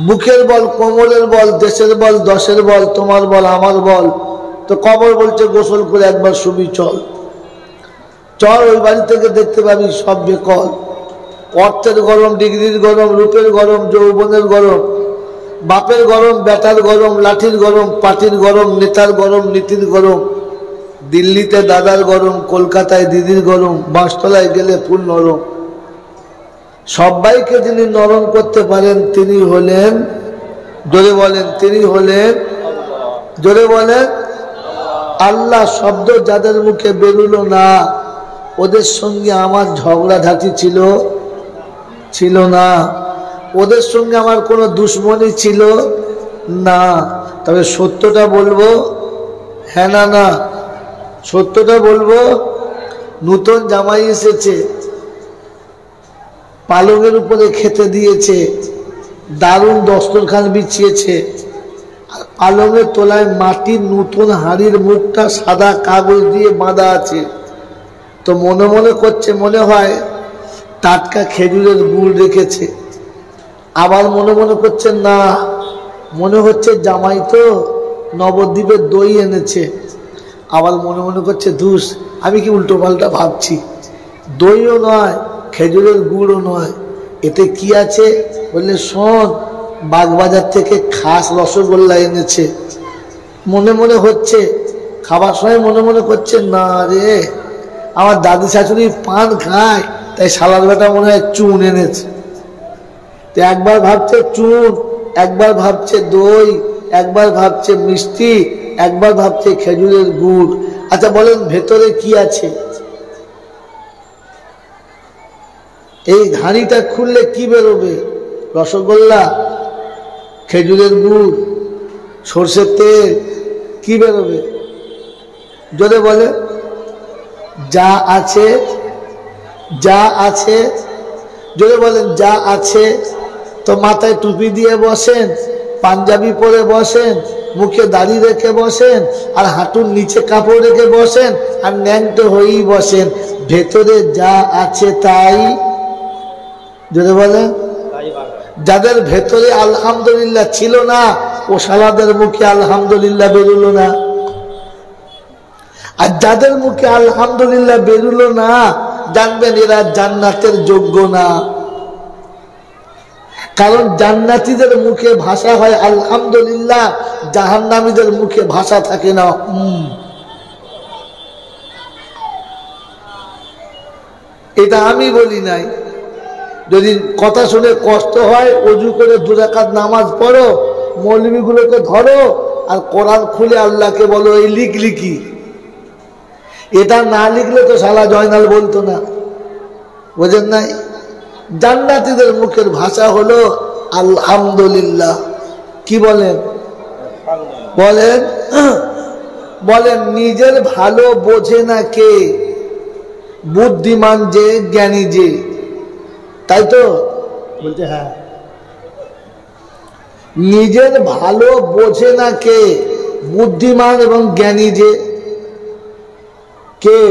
বুকের বল, কোমরের বল, দেশের বল, দশের বল, তোমার বল, আমার বল। তো কবর বলছে গোসল করে একবার শুবি, চল চল, ওই বাড়ি থেকে দেখতে পাবি সব বেকল। অর্থের গরম, ডিগ্রির গরম, রূপের গরম, যৌবনের গরম, বাপের গরম, বেটার গরম, লাঠির গরম, পাটির গরম, নেতার গরম, নীতির গরম। দিল্লিতে দাদার গরম, কলকাতায় দিদির গরম, বাঁশতলায় গেলে ফুল নরম। সবাইকে যিনি নরম করতে পারেন তিনি হলেন, জোরে বলেন, তিনি হলেন, জোরে বলেন আল্লাহ। শব্দ যাদের মুখে বেরুলো না ওদের সঙ্গে আমার ঝগড়াঝাটি ছিল না, ওদের সঙ্গে আমার কোনো দুশ্মনী ছিল না। তবে সত্যটা বলবো, হ্যাঁ না না, সত্যটা বলবো, নতুন জামাই এসেছে, পালঙের উপরে খেতে দিয়েছে, দারুণ দস্তরখান বিছিয়েছে, আর পালঙের তলায় মাটির নতুন হাঁড়ির মুখটা সাদা কাগজ দিয়ে বাঁধা আছে। তো মনে মনে করছে, মনে হয় টাটকা খেজুরের গুড় রেখেছে। আবার মনে মনে করছে না, মনে হচ্ছে জামাই তো নবদ্বীপের দই এনেছে। আবার মনে মনে করছে ধুস, আমি কি উল্টো পাল্টা ভাবছি, দইও নয় খেজুরের গুড়ও নয়, এতে কি আছে বললে শোন, বাগবাজার থেকে খাস রসগোল্লা এনেছে। মনে মনে হচ্ছে, খাবার সময় মনে মনে করছে না রে, আমার দাদি শাশুড়ি পান খায়, তাই শালার বেটা মনে হয় চুন এনেছে। তো একবার ভাবছে চুন, একবার ভাবছে দই, একবার ভাবছে মিষ্টি, একবার ভাবছে খেজুরের গুড়। আচ্ছা বলেন ভেতরে কি আছে? এই ঘানিটা খুললে কি বেরোবে? রসগোল্লা, খেজুরের গুড়, সর্ষের তেল, কি বেরোবে? জোরে বলে যা আছে, যা আছে, জোরে বলেন যা আছে। তো মাথায় টুপি দিয়ে বসেন, পাঞ্জাবি পরে বসেন, মুখে দাড়ি রেখে বসেন, আর হাঁটুর নিচে কাপড় রেখে বসেন, আর ন্যাংটো হয়েই বসেন। ভেতরে যা আছে তাই, জোরে বলেন, যাদের ভেতরে আলহামদুলিল্লাহ ছিল না ও শালাদের মুখে আলহামদুলিল্লাহ বেরুলো না। আর যাদের মুখে আলহামদুলিল্লাহ বেরুলো না, জানবেন এরা জান্নাতের যোগ্য না। কারণ জান্নাতীদের মুখে ভাষা হয় আলহামদুলিল্লাহ, জাহান্নামীদের মুখে ভাষা থাকে না। এটা আমি বলি নাই। যদি কথা শুনে কষ্ট হয়, অজু করে 2 রাকাত নামাজ পড়ো, মৌলবীগুলোকে ধরো, আর কোরআন খুলে আল্লাহকে বলো এই লিখলি কি। এটা না লিখলে তো শালা জয়নাল বলতো না, বোঝেন নাই? জান্নাতীদের মুখের ভাষা হলো আলহামদুলিল্লাহ। কি বলেন? বলেন, বলেন নিজের ভালো বোঝে না কে, বুদ্ধিমান যে, জ্ঞানী যে, তাই তো বলছে। হ্যাঁ, নিজের ভালো বোঝে না কে, বুদ্ধিমান এবং জ্ঞানী যে কে?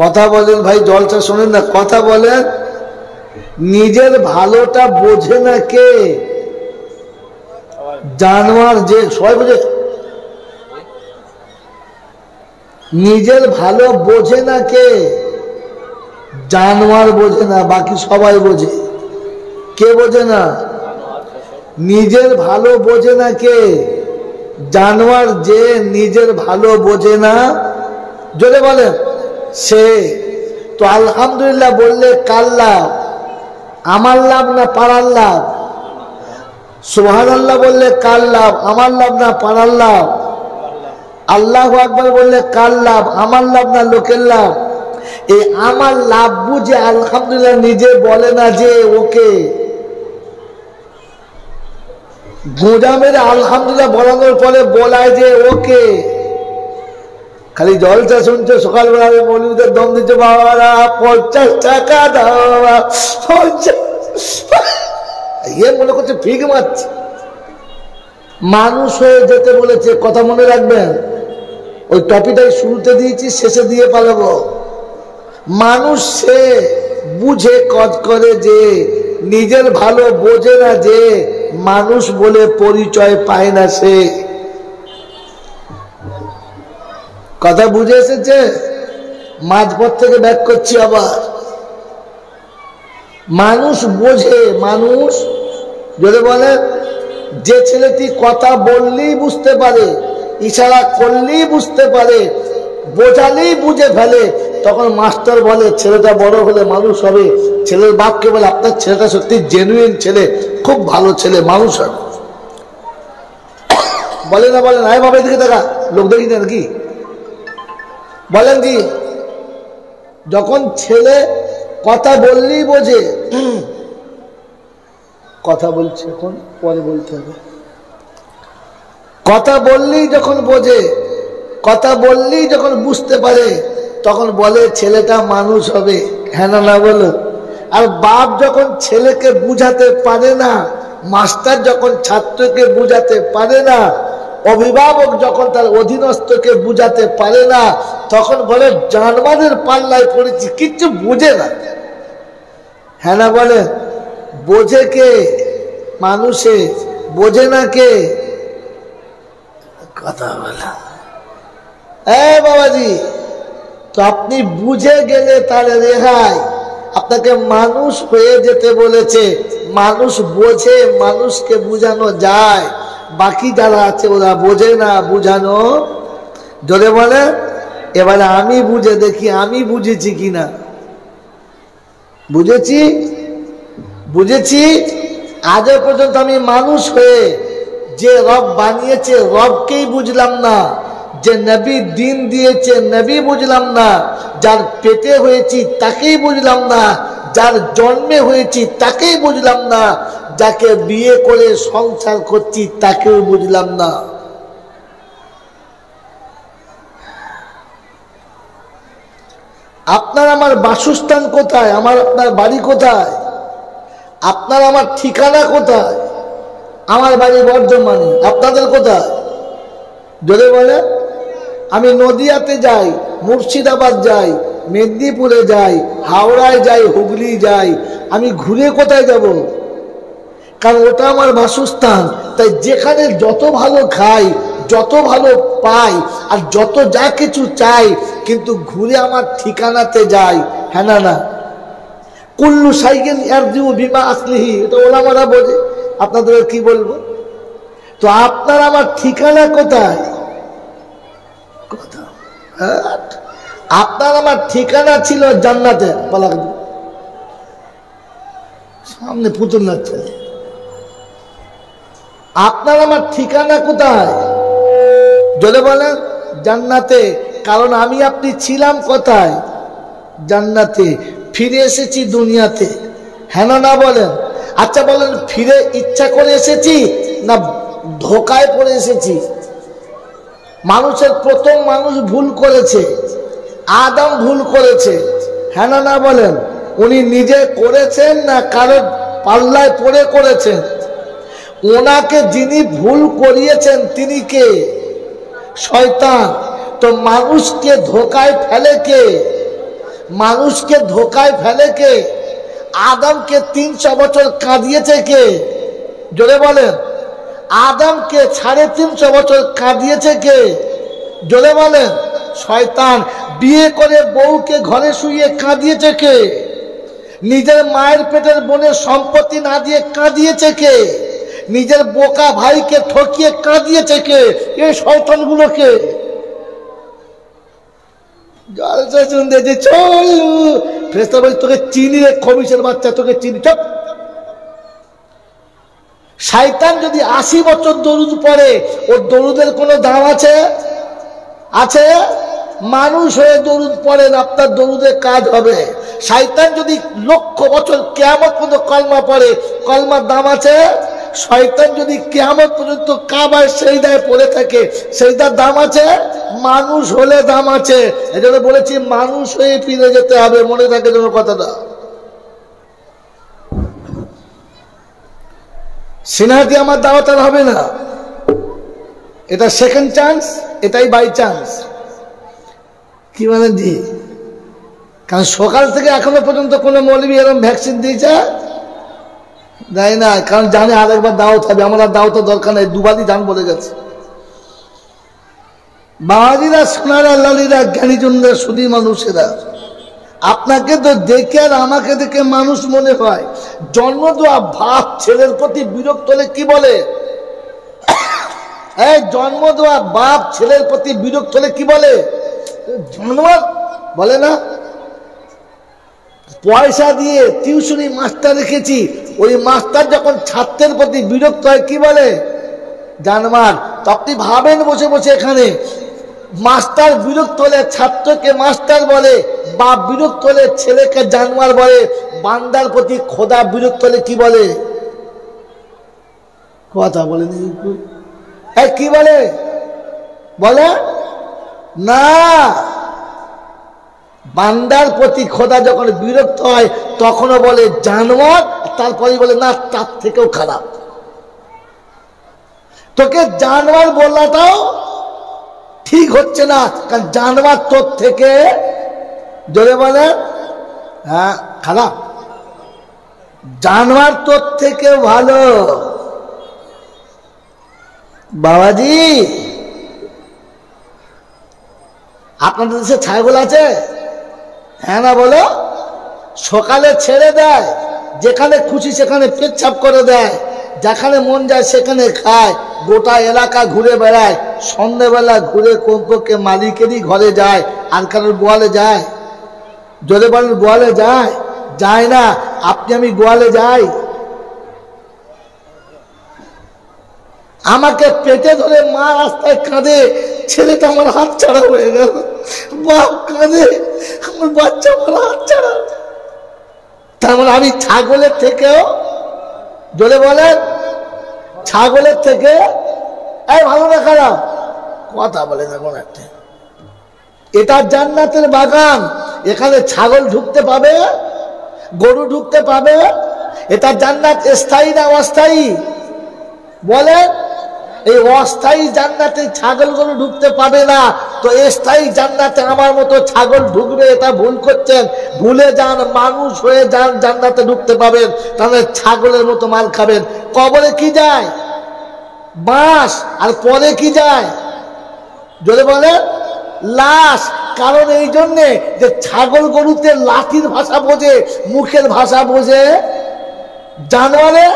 কথা বলেন ভাই, জলসা শোনেন না, কথা বলেন। নিজের ভালোটা বোঝে না কে? জানোয়ার যে, সবাই বোঝে। নিজের ভালো বোঝে না কে? জানোয়ার বোঝে না, বাকি সবাই বোঝে। কে বোঝে না? নিজের ভালো বোঝে না কে? জানোয়ার যে নিজের ভালো বোঝে না, জোরে বলেন সে। তো আলহামদুলিল্লাহ বললে কার লাভ? আমার লাভ না পাড়ার লাভ? সুবহানাল্লাহ বললে কার লাভ? আমার লাভ না পাড়ার লাভ? আল্লাহু আকবার বললে কার লাভ? আমার লাভ না লোকের লাভ? এই আমার লাভ বুঝে আলহামদুলিল্লাহ নিজে বলে না যে ওকে। গোঁজা মেরে আলহামদুলিল্লাহ বলানোর পরে বলায় যে ওকে। খালি জলসা শুনছে, সকালবেলা মৌলবীদের দম দিচ্ছে, বাবারা 50 টাকা দাও বাবা, 50। ইয়ে মনে করছে ফিগ মারছে। মানুষ হয়ে যেতে বলেছে, কথা মনে রাখবেন। ওই টপিটাই শুরুতে দিয়েছি, শেষে দিয়ে পালাবো। মানুষ সে বুঝে কাজ করে যে নিজের ভালো বোঝে না যে মানুষ বলে পরিচয় পায় না সে। কথা বুঝে এসেছে? মাঝপথ থেকে ব্যাক করছি আবার। মানুষ বোঝে, মানুষ যদি বলে যে ছেলেটি কথা বললেই বুঝতে পারে, ইশারা করলেই বুঝতে পারে, বোঝালেই বুঝে ফেলে, তখন মাস্টার বলে ছেলেটা বড় হলে মানুষ হবে। ছেলের বাপকে বলে আপনার ছেলেটা সত্যি জেনুইন ছেলে, খুব ভালো ছেলে, মানুষ হবে। বলে না বলেন? আয় বাবা এদিকে দেখা, লোক দেখি না কি বলেন কি? যখন ছেলে কথা বললেই বোঝে, কথা বলছে এখন পরে বলতে হবে, কথা বললেই যখন বোঝে, কথা বললেই যখন বুঝতে পারে, তখন বলে ছেলেটা মানুষ হবে। হ্যাঁ না না বলো? আর বাপ যখন ছেলেকে বুঝাতে পারে না, মাস্টার যখন ছাত্রকে বুঝাতে পারে না, অভিভাবক যখন তার অধীনস্থকে বুঝাতে পারে না, তখন বলে জানমানের পাল্লায় পড়েছি, কিচ্ছু বুঝে না। হ্যাঁ না বলে? বোঝে কে? মানুষে। বোঝে না কে? কথা বলা। বাবাজি, তো আপনি বুঝে গেলে তাহলে রেহাই। আপনাকে মানুষ হয়ে যেতে বলেছে। মানুষ বোঝে, মানুষকে বুঝানো যায়। বাকি যারা আছে ওরা বোঝে না, বুঝানো জোরে বলে। এবারে আমি বুঝে দেখি আমি বুঝেছি কিনা। বুঝেছি, বুঝেছি। আজও পর্যন্ত আমি মানুষ হয়ে যে রব বানিয়েছে রবকেই বুঝলাম না, যে নবী দিন দিয়েছে নবী বুঝলাম না, যার পেটে হয়েছি তাকেই বুঝলাম না, যার জন্মে হয়েছি তাকেই বুঝলাম না, যাকে বিয়ে করে সংসার করছি তাকেও বুঝলাম না। আপনার আমার বাসস্থান কোথায়? আমার আপনার বাড়ি কোথায়? আপনার আমার ঠিকানা কোথায়? আমার বাড়ি বর্ধমানে, আপনাদের কোথায়? যদি বলে আমি নদিয়াতে যাই, মুর্শিদাবাদ যাই, মেদিনীপুরে যাই, হাওড়ায় যাই, হুগলি যাই, আমি ঘুরে কোথায় যাব? কারণ ওটা আমার বাসস্থান। তাই যেখানে যত ভালো খাই, যত ভালো পাই, আর যত যা কিছু চাই, কিন্তু ঘুরে আমার ঠিকানাতে যাই। হ্যাঁ না না? কুল্লু সাইকেল ইয়ারজিউ বিমা আসলিহি, এটা ওলামারা বোঝে, আপনাদের কি বলবো। তো আপনার আমার ঠিকানা কোথায়? আপনার আমার ঠিকানা ছিল জান্নাতে। সামনে পুতুল নাচছে। আপনার আমার ঠিকানা কোথায়? যদি বলেন জান্নাতে। কারণ আমি আপনি ছিলাম কোথায়? জান্নাতে। ফিরে এসেছি দুনিয়াতে। হ্যাঁ না বলেন? আচ্ছা বলেন, ফিরে ইচ্ছা করে এসেছি না ধোকায় পড়ে এসেছি? মানুষের প্রথম মানুষ ভুল করেছে, আদম ভুল করেছে। হ্যাঁ না বলেন? উনি নিজে করেছেন না কারো পাল্লায় পড়ে করেছেন? ওনাকে যিনি ভুল করিয়েছেন তিনি কে? শয়তান। তো মানুষকে ধোকায় ফেলে কে? মানুষকে ধোকায় ফেলে কে? আদমকে 300 বছর কাঁদিয়েছে কে? জোরে বলেন। আদমকে 350 বছর কাঁদিয়েছে কে? জোরে বলেন। শয়তান। বিয়ে করে বউকে ঘরে শুয়ে কাঁদিয়েছে কে? নিজের মায়ের পেটের বোনের সম্পত্তি না দিয়ে কাঁদিয়েছে কে? নিজের বোকা ভাইকে ঠকিয়ে কাঁদিয়েছে কে? এই শয়তানগুলোকে জলসা শুনতে যে চল ফেরেশতা বলে তোকে চিনি রে, খবিশের বাচ্চা, তোকে চিনি। চুপ। শয়তান যদি 80 বছর দরুদ পড়ে, ওর দরুদের কোনো দাম আছে? আছে? মানুষ হয়ে দরুদ পড়েন, আপনার দরুদের কাজ হবে। শয়তান যদি লক্ষ বছর কিয়ামত পর্যন্ত কলমা পড়ে, কলমার দাম আছে? শয়তান যদি কিয়ামত পর্যন্ত কাবায় সেজদায় পড়ে থাকে, সেজদার দাম আছে? মানুষ হলে দাম আছে। এজন্য বলেছি মানুষ হয়ে ফিরে যেতে হবে, মনে থাকে যেন কথাটা। সিনহাটি আমার দাওয়াত আর হবে না, এটা সেকেন্ড চান্স, এটাই বাই চান্স। কি মানে জি? কারণ সকাল থেকে এখনো পর্যন্ত কোনো মৌলবী এরকম ভ্যাকসিন দিয়েছে? দেয় না, কারণ জানে আরেকবার দাওয়াত হবে, আমার আর দাওয়াতের দরকার নেই, দুবারই জান বলে গেছে। বাবাজিরা, সোনারা, লালীরা, জ্ঞানীজনরা, সুধী মানুষেরা, আপনাকে তো দেখে আর আমাকে দেখে মানুষ মনে হয়। জন্ম দেওয়া বাপ ছেলের প্রতি বিরক্ত হলে কি বলে? এই জন্ম দেওয়া বাপ ছেলের প্রতি বিরক্ত হলে কি বলে? জানোয়ার বলে না? পয়সা দিয়ে টিউশনি মাস্টার রেখেছি, ওই মাস্টার যখন ছাত্রের প্রতি বিরক্ত হয় কি বলে? জানোয়ার। তো আপনি ভাবেন বসে বসে এখানে, মাস্টার বিরক্ত হলে ছাত্রকে মাস্টার বলে, বাপ বিরক্ত হলে ছেলেকে জানোয়ার বলে, বান্দার প্রতি খোদা বিরক্ত হলে কি বলে? কথা বলেন কি বলে? বলে না, বান্দার প্রতি খোদা যখন বিরক্ত হয় তখনও বলে জানোয়ার, তারপরে বলে না তার থেকেও খারাপ। তোকে জানোয়ার বলাটাও ঠিক হচ্ছে না, কারণ জানোয়ার তোর থেকে, জোরে বলে, হ্যাঁ খারাপ। জানোয়ার তোর থেকে ভালো। বাবাজি, আপনাদের দেশে ছাগল আছে? হ্যাঁ না বলো? সকালে ছেড়ে দেয়, যেখানে খুশি সেখানে পেচ্ছাপ করে দেয়, যেখানে মন যায় সেখানে খায়, গোটা এলাকা ঘুরে বেড়ায়, সন্ধ্যেবেলা ঘুরে কমপক্ষে মালিকেরই ঘরে যায়, আর কারোর গোয়ালে যায়? জোরে বলেন, গোয়ালে যায়? যায় না। আপনি আমি গোয়ালে যাই? আমাকে পেটে ধরে মা রাস্তায় কাঁদে, ছেলেটা আমার হাত ছাড়া হয়ে গেল, বাপ কাঁদে, আমার বাচ্চা আমার হাত ছাড়া। তার মানে আমি ছাগলের থেকেও, জোরে বলেন, ছাগলের থেকে এই ভালো না খারাপ? কথা বলে না কোন একটা। এটা জান্নাতের বাগান, এখানে ছাগল ঢুকতে পাবে, গরু ঢুকতে পাবে। এটা জান্নাত স্থায়ী না অস্থায়ী? বলেন। এই অস্থায়ী জান্নাতে ছাগল গরু ঢুকতে পাবে না, তো স্থায়ী জান্নাতে আমার মতো ছাগল ঢুকবে, এটা ভুল করছেন। ভুলে যান, মানুষ হয়ে যান, জান্নাতে ঢুকতে পাবেন, তাহলে ছাগলের মতো মাল খাবেন। কবরে কি যায়? বাঁশ। আর পরে কি যায়? জোরে বলে লাশ। কারণ এই জন্যে যে ছাগল গরুতে লাঠির ভাষা বোঝে, মুখের ভাষা বোঝে, জানোয়ারে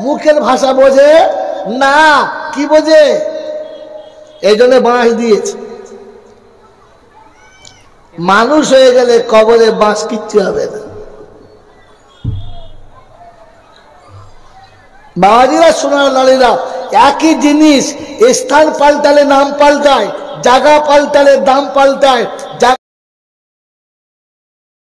মুখের ভাষা বোঝে না। কি বোঝে? এই জন্য বাঁশ দিয়েছে। মানুষ হয়ে গেলে কবরে বাঁশ কিচ্ছু হবে না। বাবাজিরা, সোনার লালীরা, একই জিনিস স্থান পাল্টালে নাম পাল্টায়, জায়গা পাল্টালে দাম পাল্টায়।